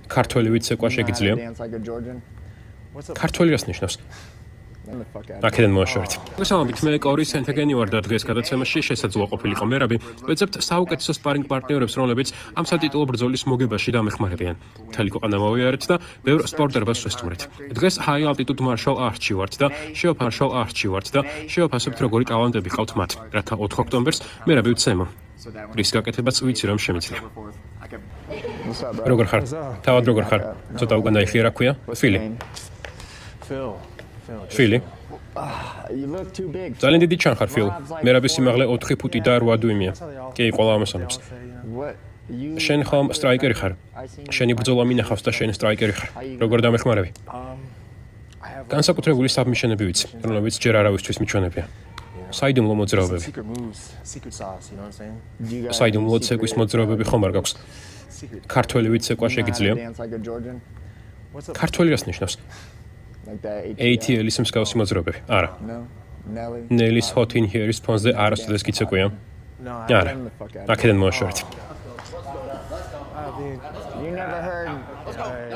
ქართველი ვიცეკვა შეგიძლია? ქართველი რას ნიშნავს? აქედან მოაშორეთ. მოგესალმებით, მე კორი სენტეგენი ვარ და დღეს გადაცემაში შესაძლოა ყოფილიყო მერაბი. ვეძებთ საუკეთესო სპარინგ პარტნიორებს, რომლებიც ამ სატიტულო ბრძოლის მოგებაში დამეხმარებიან. მთელი ქვეყანა მოვიარეთ და ბევრ სპორტდარბაზს ვესტუმრეთ. დღეს high altitude martial arts-ში ვართ და შევაფასებთ როგორი ტალანტები ყავთ მათ, რათა 4 ოქტომბერს მერაბი ვცემო. რის გაკეთებაც ვიცი რომ შემიძლია. როგორ ხარ? თავად როგორ ხარ? ცოტა უკან დაიხია რა ქვია? Phil. ძალიან დიდი ჩანხარ, Phil. მერაბის სიმაღლე 4 ფუტი და 8 დუიმია. კი, ყველა ამასონებს. შენ ხომ სტრაიკერი ხარ? შენი ბრძოლა მინახავს და შენ სტრაიკერი ხარ. როგორ დამეხმარები? განსაკუთრებული საბმიშენები ვიცი, რომლებიც ჯერ არავისთვის მიჩვენებია. საიდუმლო მოძრაობები. საიდუმლო ცეკვის მოძრაობები ხომ არ გაქვს? ქართველი ვიცეკვა შეგიძლია? ქართველი რას ნიშნავს? ATL-ის მსგავსი მოძრაობები. არა. ნელის hot in here-ის ფონზე არასოდეს გიცეკვია? არა. აქედან მოაშორეთ.